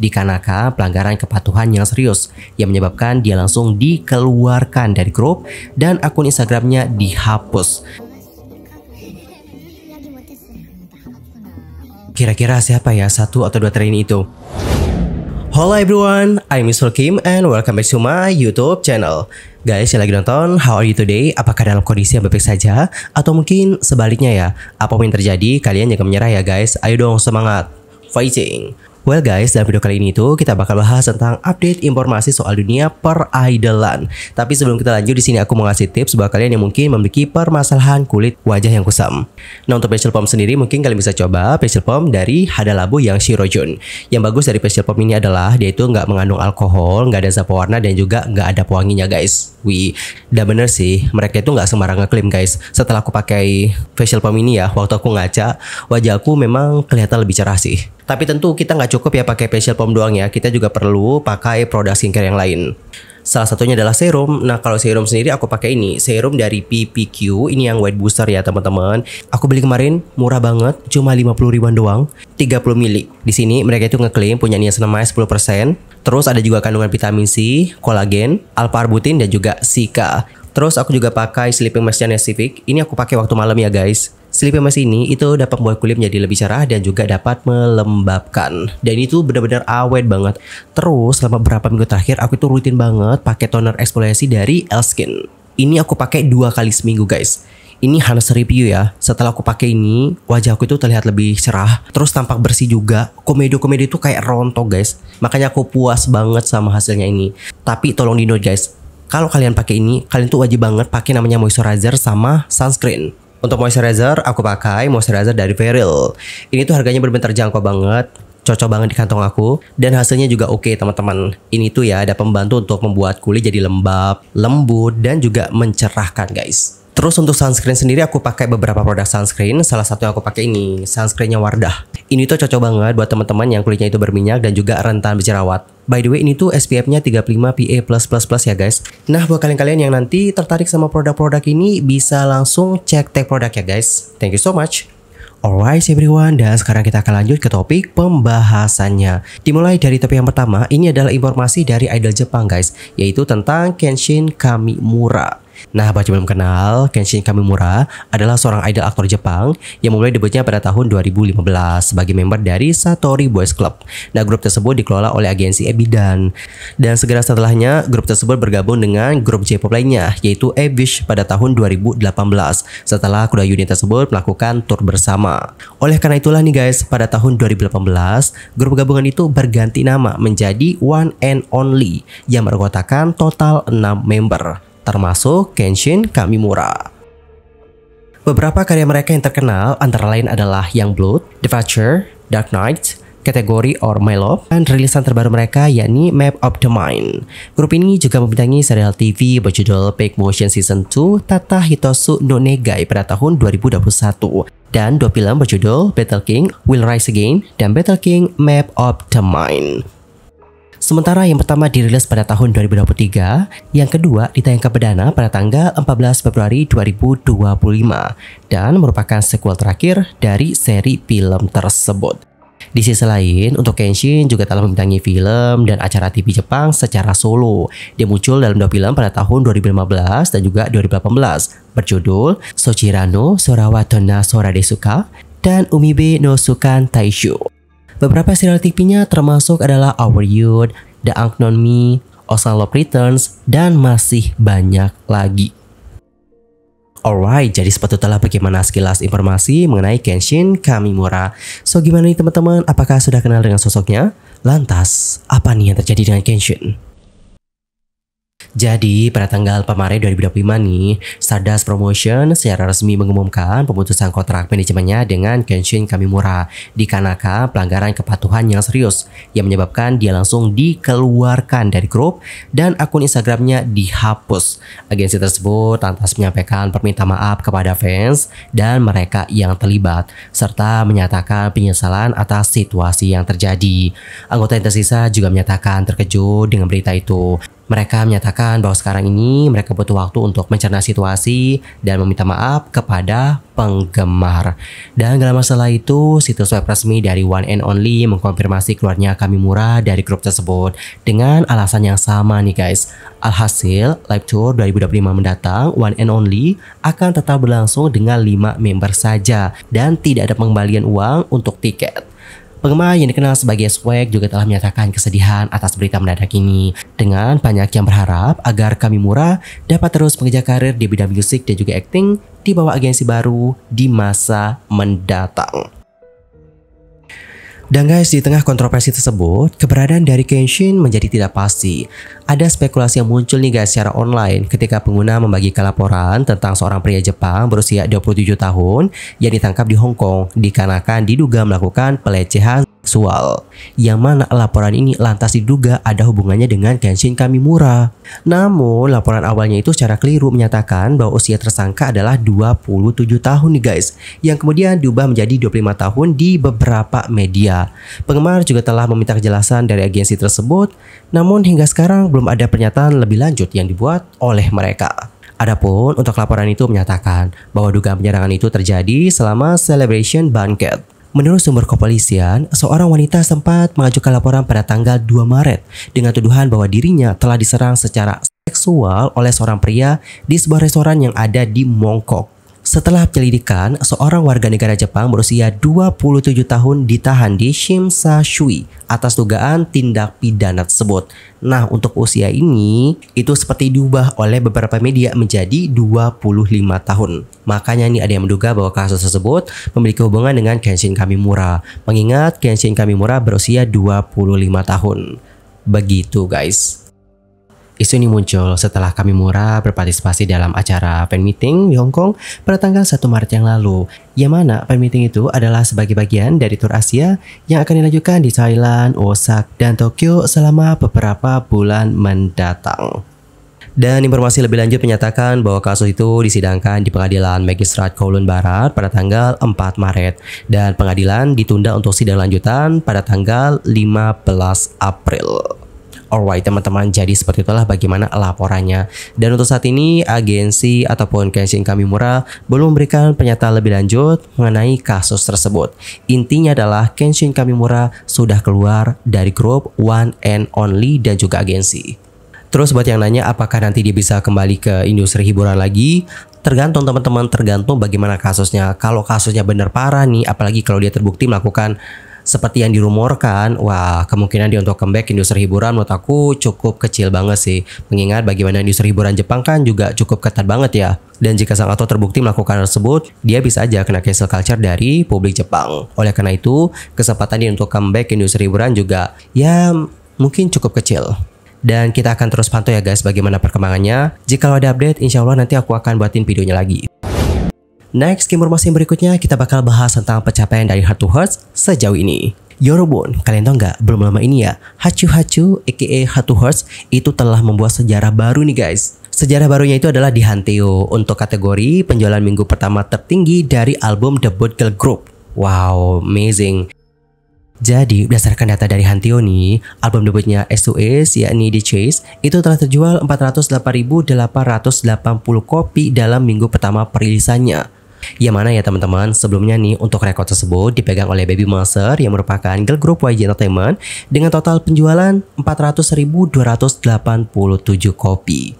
dikarenakan pelanggaran kepatuhan yang serius yang menyebabkan dia langsung dikeluarkan dari grup dan akun Instagramnya dihapus. Kira-kira siapa ya satu atau dua trainee itu? Hello everyone, I'm Mr. Kim and welcome back to my YouTube channel. Guys yang lagi nonton, how are you today? Apakah dalam kondisi yang baik saja? Atau mungkin sebaliknya ya? Apapun yang terjadi, kalian jangan menyerah ya guys. Ayo dong semangat, fighting! Well guys, dalam video kali ini tuh kita bakal bahas tentang update informasi soal dunia peridolan. Tapi sebelum kita lanjut, di sini aku mau ngasih tips buat kalian yang mungkin memiliki permasalahan kulit wajah yang kusam. Nah, untuk facial foam sendiri mungkin kalian bisa coba facial foam dari Hada Labo yang Shirojun. Yang bagus dari facial foam ini adalah dia itu nggak mengandung alkohol, nggak ada zat pewarna, dan juga nggak ada pewanginya guys. Wih, udah bener sih, mereka itu nggak sembarangan ngeklaim guys. Setelah aku pakai facial foam ini ya, waktu aku ngaca, wajah aku memang kelihatan lebih cerah sih. Tapi tentu kita nggak cukup ya pakai facial foam doang ya, kita juga perlu pakai produk skincare yang lain. Salah satunya adalah serum. Nah, kalau serum sendiri aku pakai ini, serum dari PPQ, ini yang white booster ya teman-teman. Aku beli kemarin, murah banget, cuma 50 ribuan doang, 30 ml. Di sini mereka itu ngeklaim punya niacinamide 10%. Terus ada juga kandungan vitamin C, kolagen, alpha-arbutin, dan juga sika. Terus aku juga pakai sleeping mask-nya Civic. Ini aku pakai waktu malam ya guys. Sleeping mask ini itu dapat membuat kulit menjadi lebih cerah dan juga dapat melembabkan. Dan itu benar-benar awet banget. Terus selama beberapa minggu terakhir aku itu rutin banget pakai toner eksfoliasi dari Elskin. Ini aku pakai 2 kali seminggu guys. Ini honest review ya. Setelah aku pakai ini, wajah aku itu terlihat lebih cerah. Terus tampak bersih juga. Komedo-komedo itu kayak rontok guys. Makanya aku puas banget sama hasilnya ini. Tapi tolong di note guys, kalau kalian pakai ini, kalian tuh wajib banget pakai namanya moisturizer sama sunscreen. Untuk moisturizer, aku pakai moisturizer dari Veril. Ini tuh harganya benar-benar terjangkau banget. Cocok banget di kantong aku. Dan hasilnya juga oke teman-teman. Ini tuh ya ada pembantu untuk membuat kulit jadi lembab, lembut, dan juga mencerahkan guys. Terus untuk sunscreen sendiri aku pakai beberapa produk sunscreen. Salah satu yang aku pakai ini, sunscreennya Wardah. Ini tuh cocok banget buat teman-teman yang kulitnya itu berminyak dan juga rentan berjerawat. By the way, ini tuh SPF-nya 35 PA+++ ya guys. Nah, buat kalian-kalian yang nanti tertarik sama produk-produk ini, bisa langsung cek tag produk ya guys. Thank you so much. Alright everyone, dan sekarang kita akan lanjut ke topik pembahasannya. Dimulai dari topik yang pertama, ini adalah informasi dari idol Jepang guys, yaitu tentang Kenshin Kamimura. Nah, buat yang belum kenal, Kenshin Kamimura adalah seorang idol aktor Jepang yang memulai debutnya pada tahun 2015 sebagai member dari Satori Boys Club. Nah, grup tersebut dikelola oleh agensi Ebidan. Dan segera setelahnya, grup tersebut bergabung dengan grup J-pop lainnya, yaitu Abyss pada tahun 2018 setelah kedua unit tersebut melakukan tour bersama. Oleh karena itulah nih guys, pada tahun 2018, grup gabungan itu berganti nama menjadi One and Only yang beranggotakan total 6 member, termasuk Kenshin Kamimura. Beberapa karya mereka yang terkenal antara lain adalah Youngblood, Departure, Dark Knight, Kategori or My Love, dan rilisan terbaru mereka yakni Map of the Mind. Grup ini juga membintangi serial TV berjudul Fake Motion Season 2 Tata Hitosu no Negai pada tahun 2021 dan 2 film berjudul Battle King Will Rise Again dan Battle King Map of the Mind. Sementara yang pertama dirilis pada tahun 2023, yang kedua ditayangkan perdana pada tanggal 14 Februari 2025 dan merupakan sequel terakhir dari seri film tersebut. Di sisi lain, untuk Kenshin juga telah membintangi film dan acara TV Jepang secara solo. Dia muncul dalam 2 film pada tahun 2015 dan juga 2018 berjudul Sochira no Sorawato na Sora Desuka dan Umibe no Sukan Taishu. Beberapa serial TV-nya termasuk adalah Our Youth, The Unknown Me, Ocean Love Returns, dan masih banyak lagi. Alright, jadi sepatutnya bagaimana sekilas informasi mengenai Kenshin Kamimura. So gimana nih teman-teman, apakah sudah kenal dengan sosoknya? Lantas, apa nih yang terjadi dengan Kenshin? Jadi pada tanggal 4 Maret 2025 nih, Stardust Promotion secara resmi mengumumkan pemutusan kontrak manajemennya dengan Kenshin Kamimura dikarenakan pelanggaran kepatuhan yang serius yang menyebabkan dia langsung dikeluarkan dari grup dan akun Instagramnya dihapus. Agensi tersebut lantas menyampaikan permintaan maaf kepada fans dan mereka yang terlibat serta menyatakan penyesalan atas situasi yang terjadi. Anggota yang tersisa juga menyatakan terkejut dengan berita itu. Mereka menyatakan bahwa sekarang ini mereka butuh waktu untuk mencerna situasi dan meminta maaf kepada penggemar. Dan gak lama setelah itu, situs web resmi dari One and Only mengkonfirmasi keluarnya Kamimura dari grup tersebut dengan alasan yang sama nih guys. Alhasil, live tour 2025 mendatang One and Only akan tetap berlangsung dengan 5 member saja dan tidak ada pengembalian uang untuk tiket. Penggemar yang dikenal sebagai Swag juga telah menyatakan kesedihan atas berita mendadak ini, dengan banyak yang berharap agar Kamimura dapat terus mengejar karir di bidang musik dan juga akting di bawah agensi baru di masa mendatang. Dan guys, di tengah kontroversi tersebut, keberadaan dari Kenshin menjadi tidak pasti. Ada spekulasi yang muncul nih guys secara online ketika pengguna membagikan laporan tentang seorang pria Jepang berusia 27 tahun yang ditangkap di Hong Kong dikarenakan diduga melakukan pelecehan seksual. Yang mana laporan ini lantas diduga ada hubungannya dengan Kenshin Kamimura. Namun, laporan awalnya itu secara keliru menyatakan bahwa usia tersangka adalah 27 tahun nih guys, yang kemudian diubah menjadi 25 tahun di beberapa media. Penggemar juga telah meminta kejelasan dari agensi tersebut, namun hingga sekarang belum ada pernyataan lebih lanjut yang dibuat oleh mereka. Adapun untuk laporan itu menyatakan bahwa dugaan penyerangan itu terjadi selama Celebration Banquet. Menurut sumber kepolisian, seorang wanita sempat mengajukan laporan pada tanggal 2 Maret dengan tuduhan bahwa dirinya telah diserang secara seksual oleh seorang pria di sebuah restoran yang ada di Mongkok. Setelah penyelidikan, seorang warga negara Jepang berusia 27 tahun ditahan di Shimsashui atas dugaan tindak pidana tersebut. Nah, untuk usia ini, itu seperti diubah oleh beberapa media menjadi 25 tahun. Makanya nih ada yang menduga bahwa kasus tersebut memiliki hubungan dengan Kenshin Kamimura. Mengingat Kenshin Kamimura berusia 25 tahun. Begitu guys. Isu ini muncul setelah Kamimura berpartisipasi dalam acara fan meeting di Hong Kong pada tanggal 1 Maret yang lalu, yang mana fan meeting itu adalah sebagai bagian dari tur Asia yang akan dilanjutkan di Thailand, Osaka, dan Tokyo selama beberapa bulan mendatang. Dan informasi lebih lanjut menyatakan bahwa kasus itu disidangkan di pengadilan Magistrat Kowloon Barat pada tanggal 4 Maret dan pengadilan ditunda untuk sidang lanjutan pada tanggal 15 April. Alright teman-teman, jadi seperti itulah bagaimana laporannya. Dan untuk saat ini agensi ataupun Kenshin Kamimura belum memberikan pernyataan lebih lanjut mengenai kasus tersebut. Intinya adalah Kenshin Kamimura sudah keluar dari grup One and Only dan juga agensi. Terus buat yang nanya apakah nanti dia bisa kembali ke industri hiburan lagi? Tergantung teman-teman, tergantung bagaimana kasusnya. Kalau kasusnya benar parah nih, apalagi kalau dia terbukti melakukan seperti yang dirumorkan, wah kemungkinan dia untuk comeback industri hiburan menurut aku cukup kecil banget sih. Mengingat bagaimana industri hiburan Jepang kan juga cukup ketat banget ya. Dan jika sang aktor terbukti melakukan tersebut, dia bisa aja kena cancel culture dari publik Jepang. Oleh karena itu, kesempatan dia untuk comeback industri hiburan juga ya mungkin cukup kecil. Dan kita akan terus pantau ya guys bagaimana perkembangannya. Jika ada update, insya Allah nanti aku akan buatin videonya lagi. Next, informasi berikutnya kita bakal bahas tentang pencapaian dari Heart to Heart sejauh ini. Yorobun, kalian tau nggak? Belum lama ini ya, Hachu Hachu aka Heart to Heart itu telah membuat sejarah baru nih guys. Sejarah barunya itu adalah di Hanteo untuk kategori penjualan minggu pertama tertinggi dari album debut girl group. Wow, amazing. Jadi, berdasarkan data dari Hanteo nih, album debutnya S2S yakni The Chase itu telah terjual 408.880 kopi dalam minggu pertama perilisannya. Yang mana ya teman-teman, sebelumnya nih untuk rekor tersebut dipegang oleh Baby Monster yang merupakan girl group YG Entertainment dengan total penjualan 400.287 kopi.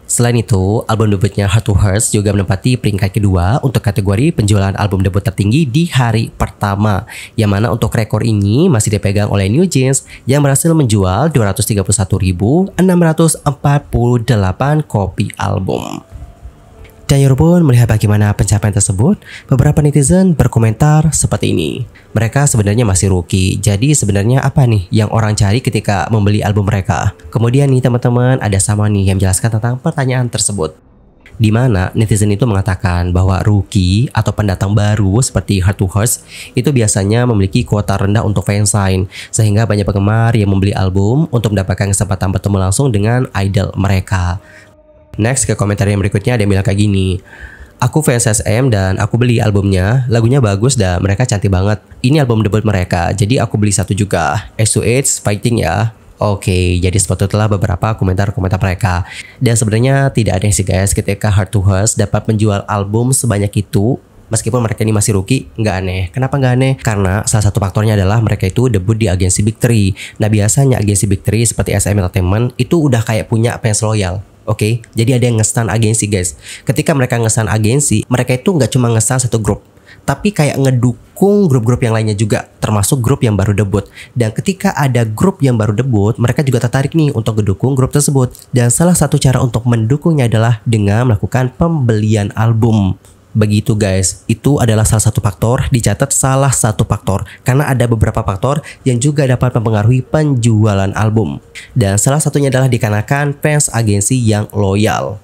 Selain itu, album debutnya Heart to Heart juga menempati peringkat kedua untuk kategori penjualan album debut tertinggi di hari pertama. Yang mana untuk rekor ini masih dipegang oleh New Jeans yang berhasil menjual 231.648 kopi album. Dan Yorobun melihat bagaimana pencapaian tersebut, beberapa netizen berkomentar seperti ini. Mereka sebenarnya masih rookie, jadi sebenarnya apa nih yang orang cari ketika membeli album mereka? Kemudian nih teman-teman, ada sama nih yang menjelaskan tentang pertanyaan tersebut. Di mana netizen itu mengatakan bahwa rookie atau pendatang baru seperti Heart to Heart itu biasanya memiliki kuota rendah untuk fansign, sehingga banyak penggemar yang membeli album untuk mendapatkan kesempatan bertemu langsung dengan idol mereka. Next ke komentar yang berikutnya ada yang bilang kayak gini. Aku fans SM dan aku beli albumnya, lagunya bagus dan mereka cantik banget. Ini album debut mereka, jadi aku beli satu juga. S2H Fighting ya. Oke, jadi seperti itulah beberapa komentar-komentar mereka. Dan sebenarnya tidak ada yang sih guys ketika Heart to Heart dapat menjual album sebanyak itu. Meskipun mereka ini masih rookie, nggak aneh. Kenapa nggak aneh? Karena salah satu faktornya adalah mereka itu debut di agensi Big 3. Nah biasanya agensi Big 3 seperti SM Entertainment itu udah kayak punya fans loyal. Oke, jadi ada yang nge-stan agensi guys. Ketika mereka nge-stan agensi, mereka itu nggak cuma nge-stan satu grup, tapi kayak ngedukung grup-grup yang lainnya juga, termasuk grup yang baru debut. Dan ketika ada grup yang baru debut, mereka juga tertarik nih untuk mendukung grup tersebut. Dan salah satu cara untuk mendukungnya adalah dengan melakukan pembelian album. Begitu guys, itu adalah salah satu faktor, dicatat salah satu faktor, karena ada beberapa faktor yang juga dapat mempengaruhi penjualan album. Dan salah satunya adalah dikarenakan fans agensi yang loyal.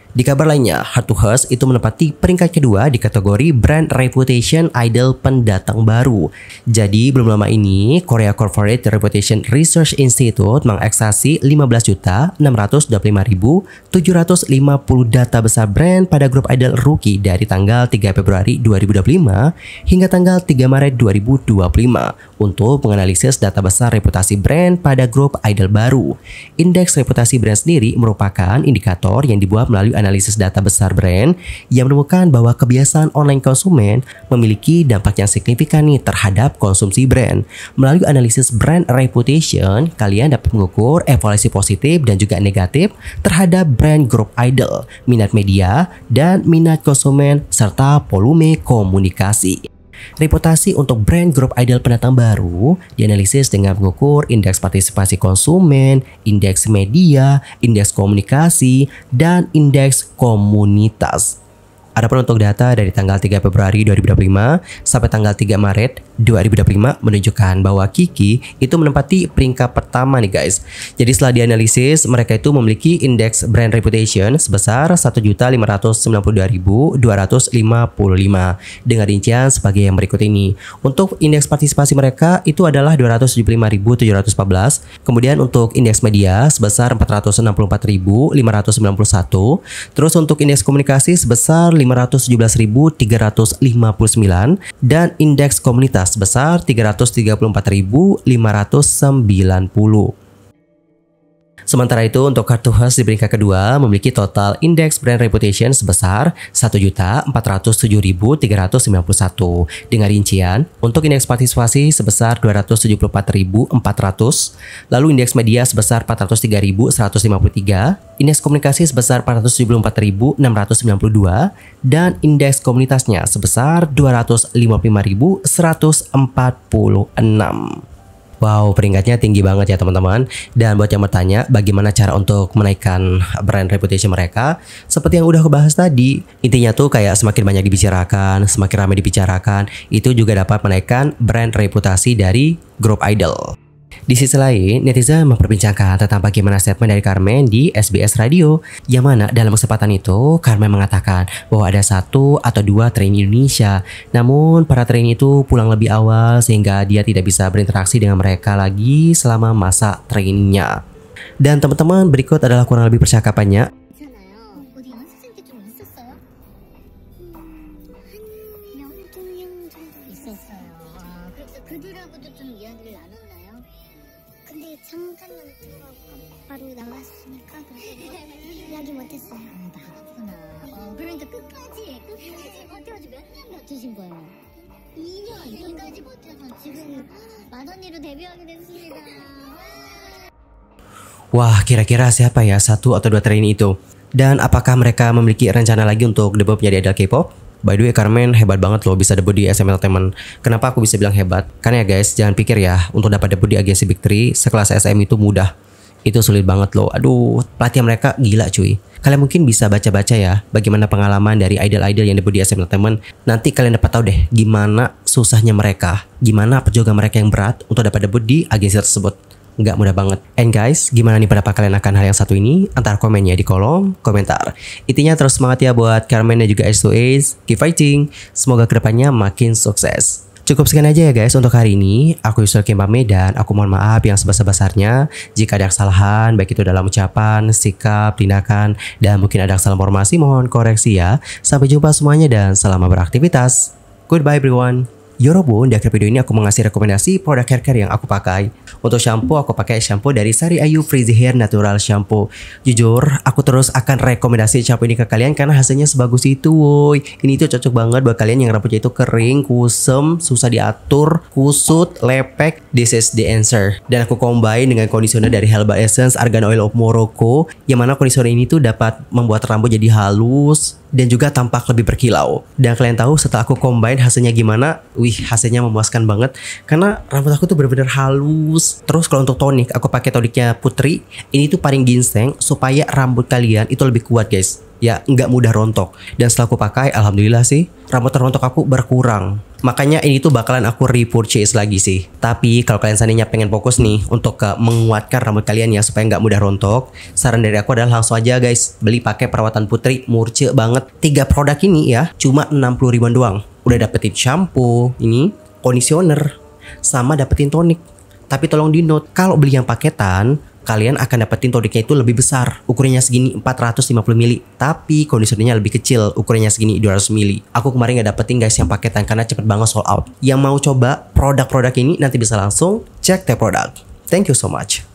Di kabar lainnya, Heart to Heart itu menempati peringkat kedua di kategori Brand Reputation Idol Pendatang Baru. Jadi belum lama ini, Korea Corporate Reputation Research Institute mengekstraksi 15.625.750 data besar brand pada grup idol rookie dari tanggal 3 Februari 2025 hingga tanggal 3 Maret 2025 untuk menganalisis data besar reputasi brand pada grup idol baru. Indeks reputasi brand sendiri merupakan indikator yang dibuat melalui analisis data besar brand yang menemukan bahwa kebiasaan online konsumen memiliki dampak yang signifikan nih terhadap konsumsi brand. Melalui analisis brand reputation, kalian dapat mengukur evaluasi positif dan juga negatif terhadap brand grup idol, minat media, dan minat konsumen, serta volume komunikasi. Reputasi untuk brand grup idol pendatang baru dianalisis dengan mengukur indeks partisipasi konsumen, indeks media, indeks komunikasi, dan indeks komunitas. Adapun untuk data dari tanggal 3 Februari 2025 sampai tanggal 3 Maret 2025 menunjukkan bahwa Kiki itu menempati peringkat pertama nih guys. Jadi setelah dianalisis, mereka itu memiliki indeks brand reputation sebesar 1.592.255 dengan rincian sebagai yang berikut ini. Untuk indeks partisipasi mereka itu adalah 275.714. Kemudian untuk indeks media sebesar 464.591. Terus untuk indeks komunikasi sebesar 517.359 dan indeks komunitas sebesar 334.590. Sementara itu untuk Heart to Heart di peringkat kedua memiliki total indeks brand reputation sebesar 1.407.391 dengan rincian untuk indeks partisipasi sebesar 274.400, lalu indeks media sebesar 403.153, indeks komunikasi sebesar 474.692 dan indeks komunitasnya sebesar 255.146. Wow, peringkatnya tinggi banget ya teman-teman. Dan buat yang bertanya bagaimana cara untuk menaikkan brand reputation mereka, seperti yang udah aku bahas tadi, intinya tuh kayak semakin banyak dibicarakan, semakin ramai dibicarakan, itu juga dapat menaikkan brand reputasi dari grup idol. Di sisi lain, netizen memperbincangkan tentang bagaimana statement dari Carmen di SBS Radio, yang mana dalam kesempatan itu Carmen mengatakan bahwa ada 1 atau 2 trainee Indonesia, namun para trainee itu pulang lebih awal sehingga dia tidak bisa berinteraksi dengan mereka lagi selama masa trainee-nya. Dan teman-teman, berikut adalah kurang lebih percakapannya. 바로 나갔으니까 이야기 못했어요. 나갔구나. 그러니까 끝까지 버텨가지고 몇 년 버티신 거예요? 2년까지 버텨서 지금 맏언니로 데뷔하게 됐습니다. Wah, kira-kira siapa ya 1 atau 2 trainee itu? Dan apakah mereka memiliki rencana lagi untuk debut menjadi idol K-pop? By the way, Carmen hebat banget loh bisa debut di SM Entertainment. Kenapa aku bisa bilang hebat? Karena ya guys, jangan pikir ya untuk dapat debut di agensi Big 3 sekelas SM itu mudah. Itu sulit banget loh. Aduh, pelatihan mereka gila cuy. Kalian mungkin bisa baca-baca ya bagaimana pengalaman dari idol-idol yang debut di SM Entertainment. Nanti kalian dapat tahu deh gimana susahnya mereka, gimana perjuangan mereka yang berat untuk dapat debut di agensi tersebut. Nggak mudah banget. And guys, gimana nih pendapat kalian akan hal yang satu ini? Antar komennya di kolom komentar. Intinya terus semangat ya buat Carmen dan juga Ace2Ace. Keep fighting. Semoga kedepannya makin sukses. Cukup sekian aja ya guys untuk hari ini. Aku Yusuf Kim pamit dan aku mohon maaf yang sebesar-besarnya jika ada kesalahan baik itu dalam ucapan, sikap, tindakan, dan mungkin ada kesalahan informasi mohon koreksi ya. Sampai jumpa semuanya dan selamat beraktivitas. Goodbye everyone. Yorobun, di akhir video ini aku mengasih rekomendasi produk hair care yang aku pakai. Untuk shampoo aku pakai shampoo dari Sari Ayu Frizzy Hair Natural Shampoo. Jujur, aku terus akan rekomendasi shampoo ini ke kalian karena hasilnya sebagus itu, woy. Ini tuh cocok banget buat kalian yang rambutnya itu kering, kusem, susah diatur, kusut, lepek. This is the answer. Dan aku combine dengan conditioner dari Helba Essence Argan Oil of Morocco, yang mana conditioner ini tuh dapat membuat rambut jadi halus dan juga tampak lebih berkilau. Dan kalian tahu setelah aku combine hasilnya gimana? Wih, hasilnya memuaskan banget karena rambut aku tuh benar-benar halus. Terus kalau untuk tonik, aku pakai toniknya Putri. Ini tuh paling ginseng supaya rambut kalian itu lebih kuat, guys. Ya, nggak mudah rontok. Dan setelah aku pakai, alhamdulillah sih, rambut rontok aku berkurang. Makanya ini tuh bakalan aku repurchase lagi sih. Tapi kalau kalian seandainya pengen fokus nih untuk menguatkan rambut kalian ya supaya nggak mudah rontok, saran dari aku adalah langsung aja guys beli pakai perawatan Putri, murce banget. 3 produk ini ya cuma 60 ribuan doang. Udah dapetin shampoo, ini conditioner, sama dapetin tonik. Tapi tolong di note, kalau beli yang paketan, kalian akan dapetin toniknya itu lebih besar. Ukurannya segini 450 ml. Tapi conditionernya lebih kecil. Ukurannya segini 200 ml. Aku kemarin gak dapetin guys yang paketan karena cepet banget sold out. Yang mau coba produk-produk ini nanti bisa langsung cek the product. Thank you so much.